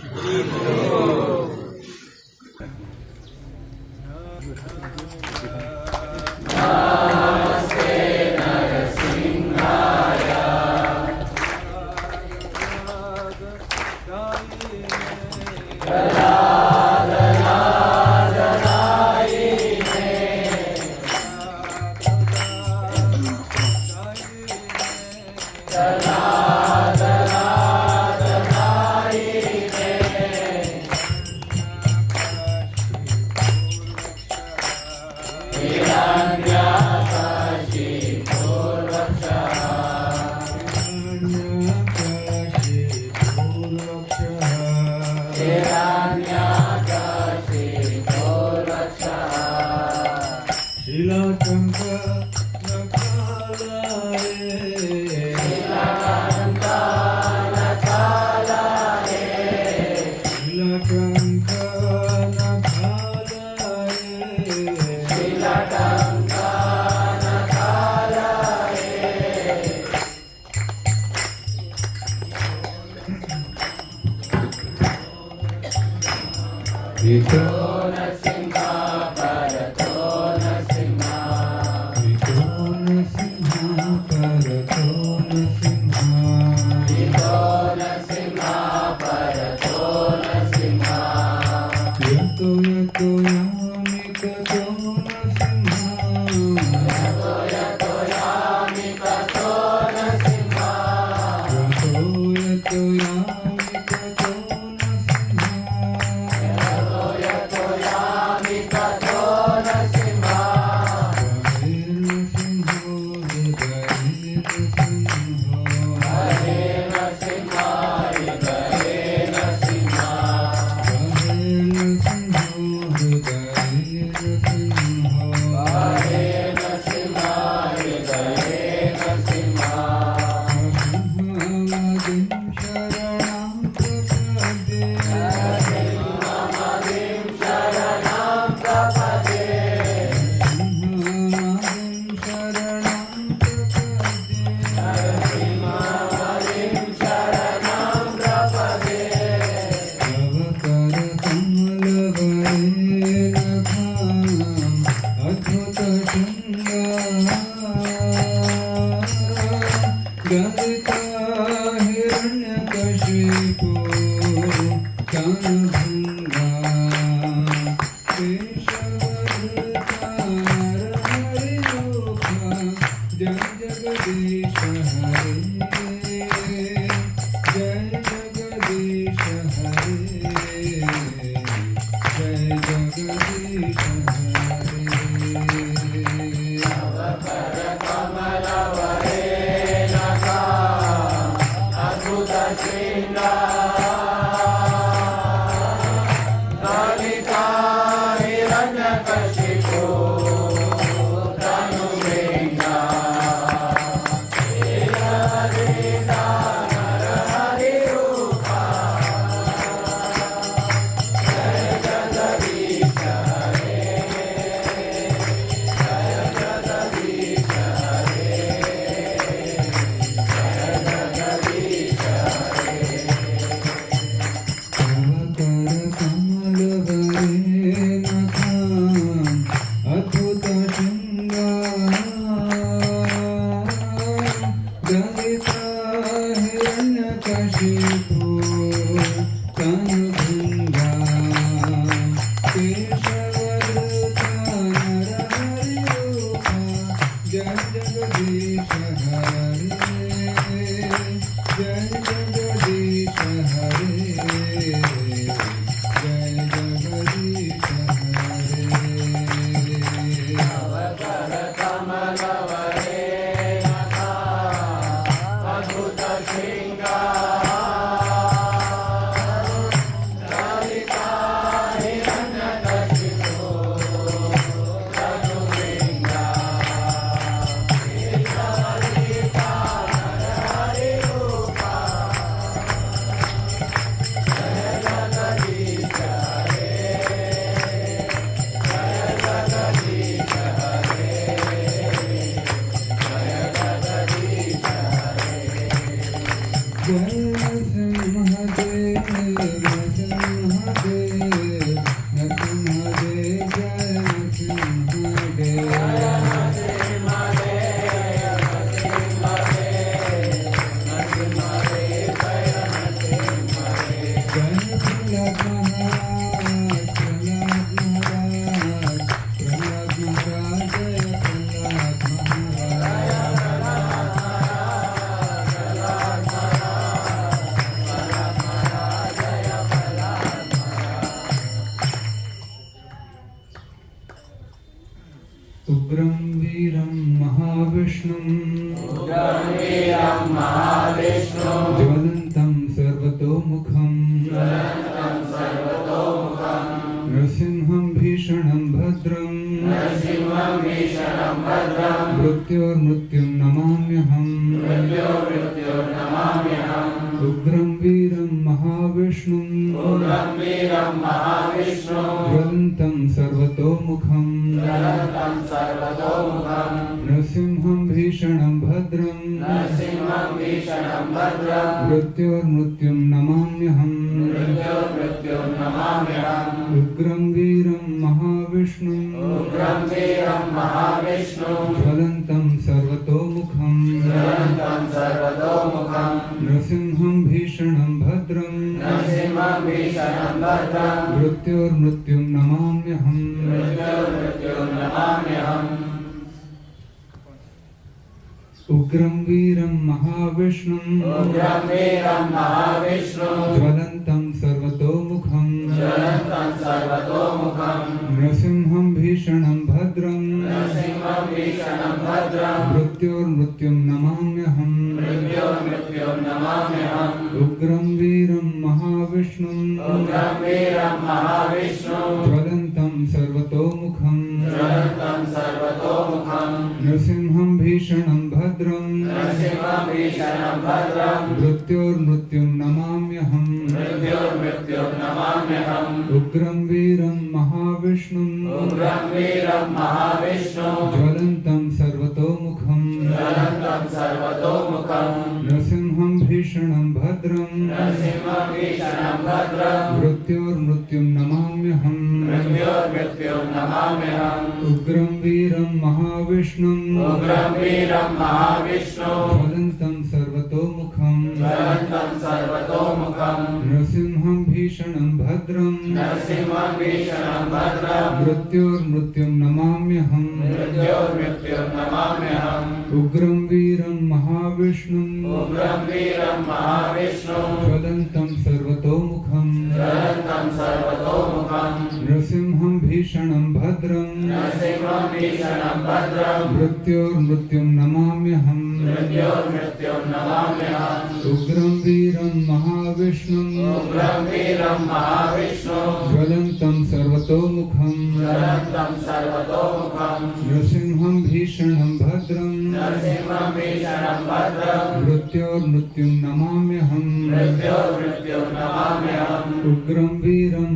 उग्रं वीरं महाविष्णुं ज्वलन्तं सर्वतोमुखं नृसिंहं भीषणं भद्रं मृत्योर्मृत्युं नमाम्यहम् उग्रं वीरं महाविष्णुं ज्वलन्तं सर्वतोमुखं नृसिंहं भीषणं भद्रं मृत्योर्मृत्युं नमाम्यहम् उग्रं वीरं महाविष्णुं ज्वलन्तं सर्वतोमुखं नृसिंहं भीषणं भद्रं मृत्योर्मृत्युं नमाम्यहम् उग्रं वीरं महाविष्णुं ज्वलन्तं सर्वतोमुखं नृसिंहं भीषणं भद्रं मृत्योर्मृत्युं नमाम्यहम् उग्रं वीरं महाविष्णुं ज्वलन्तं सर्वतोमुखं नृसिंहं भीषणं भद्रं मृत्योर्मृत्युं नमाम्यहम् उग्रं वीरं महाविष्णुं ज्वलन्तं सर्वतोमुखं नृसिंहं भीषणं भद्रं मृत्योर्मृत्युं नमाम्यहम् उग्रं वीरं महाविष्णुं ज्वलन्तं सर्वतोमुखं नृसिंहं भीषणं भद्रं मृत्योर्मृत्युं नमाम्यहम् उग्रं वीरं महाविष्णुं ज्वलन्तं सर्वतोमुखं नृसिंहं भीषणं भद्रं मृत्योर्मृत्युं नमाम्यहम् उग्रं वीरं महाविष्णुं ज्वलन्तं सर्वतोमुखं नृसिंहं भीषणं भद्रं मृत्योर्मृत्युं नमाम्यहम् उग्रं वीरं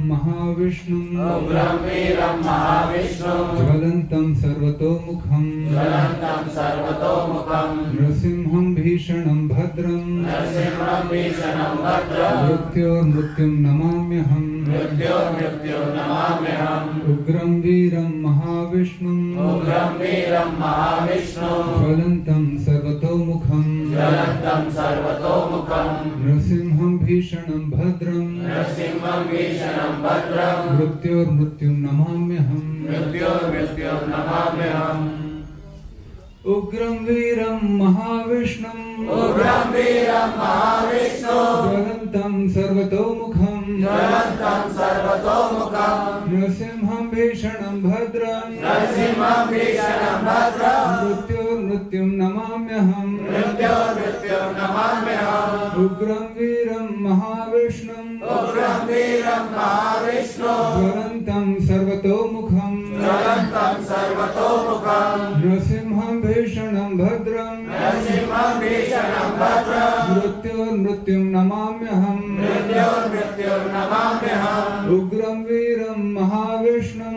महाविष्णुं ज्वलन्तं सर्वतोमुखं नृसिंहं भीषणं भद्रं मृत्योर्मृत्युं नमाम्यहम् उग्रं वीरं महाविष्णुं ज्वलन्तं सर्वतोमुखं नृसिंहं भीषणं भद्रं मृत्योर्मृत्युं नमाम्यहम् उग्रं वीरं महाविष्णुं ज्वलन्तं सर्वतोमुखं नृसिंहं भीषणं भद्रं मृत्योर्मृत्युं नमाम्यहम् उग्रं वीरं महाविष्णुं ज्वलन्तं सर्वतोमुखं नृसिंहं भीषणं भद्रं मृत्योर्मृत्युं नमाम्यहम् उग्रं वीरं महाविष्णुं ज्वलन्तं सर्वतोमुखं नृसिंहं भीषणं भद्रं मृत्योर्मृत्युं नमाम्यहम् उग्रं वीरं महाविष्णुं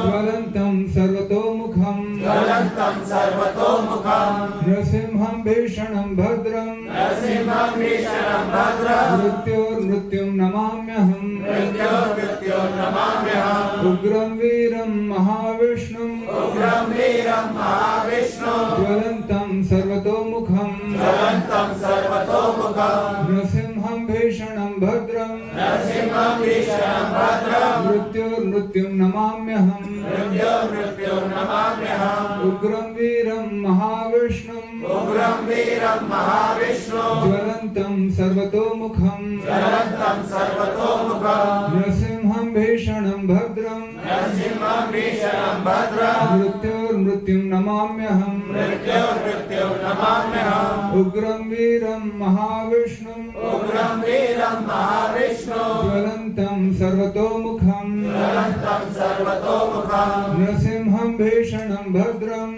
ज्वलन्तं सर्वतोमुखं नृसिंहं भीषणं भद्रं मृत्योर्मृत्युं नमाम्यहम् उग्रं वीरं महाविष्णुं ज्वलन्तं सर्वतोमुखं नृसिंहं भीषणं भद्रं मृत्योर्मृत्युं नमाम्यहम् उग्रं वीरं महाविष्णुं ज्वलन्तं सर्वतोमुखं नृसिंहं भीषणं भद्रं मृत्योर्मृत्युं नमाम्यहम् उग्रं वीरं महाविष्णुं ज्वलन्तं सर्वतोमुखं नृसिंहं भीषणं भद्रं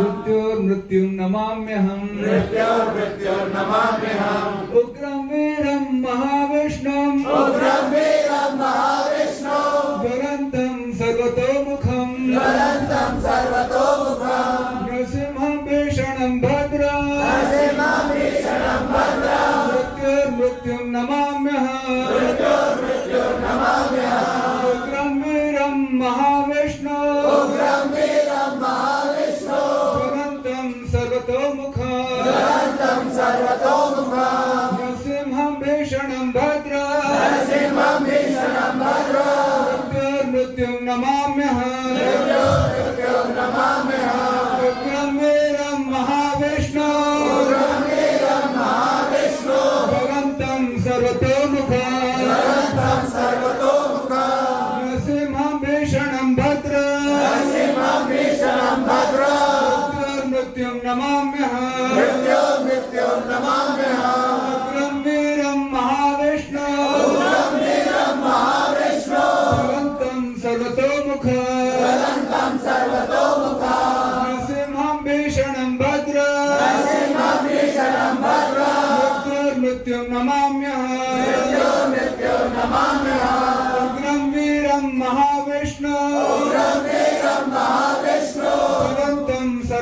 मृत्योर्मृत्युं नमाम्यहम् उग्रं वीरं महाविष्णुं ज्वलन्तं सर्वतोमुखं नृसिंहं भीषणं भद्रं मृत्योर्मृत्युं नमाम्यहम् उग्रं वीरं महाविष्णुं ज्वलन्तं सर्वतोमुखं नृसिंहं भीषणं भद्रं मृत्योर्मृत्युं नमाम्यहम् उग्रं वीरं महाविष्णुं ज्वलन्तं सर्वतोमुखं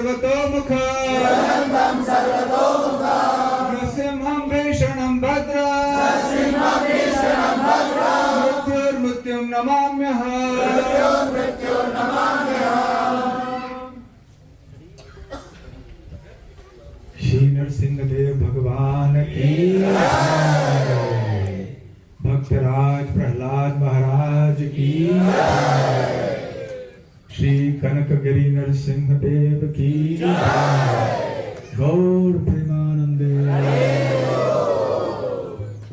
सर्वतोमुख नृसिंहं भीषणं भद्र मृत्युर्मृत्युं नमाम्यहम् श्री नरसिंहदेव भगवान की जय। भक्तराज प्रहलाद महाराज की जय। श्री कनकगिरी नरसिंहदेव की जय। गौर प्रेमानंदे।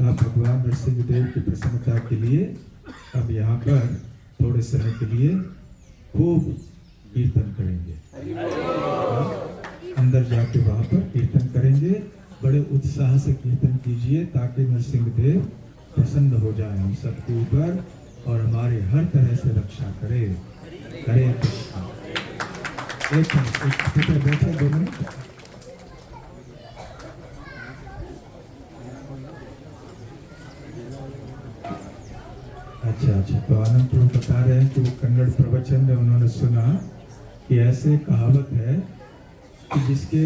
आप भगवान नरसिंहदेव की प्रसन्नता के लिए अब यहाँ पर थोड़े समय के लिए खूब कीर्तन करेंगे। अंदर जाके वहां पर कीर्तन करेंगे। बड़े उत्साह से कीर्तन कीजिए ताकि नरसिंहदेव प्रसन्न हो जाए हम सबके ऊपर और हमारी हर तरह से रक्षा करे। हरे कृष्णा। एक मिनट बैठे 2 मिनट। अच्छा तो आनंद प्रभु बता रहे हैं कि वो कन्नड़ प्रवचन में उन्होंने सुना कि ऐसे कहावत है कि जिसके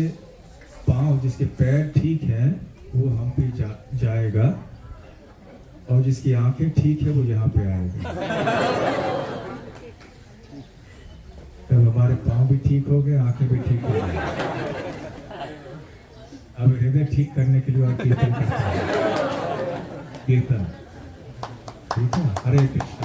पांव जिसके पैर ठीक हैं वो हम पे जाएगा और जिसकी आंखें ठीक है वो यहाँ पे आएगा। तब हमारे पांव भी ठीक हो गए, आंखें भी ठीक हो गई। अब हृदय ठीक करने के लिए और कीर्तन करते हैं। कीर्तन ठीक है। हरे कृष्ण।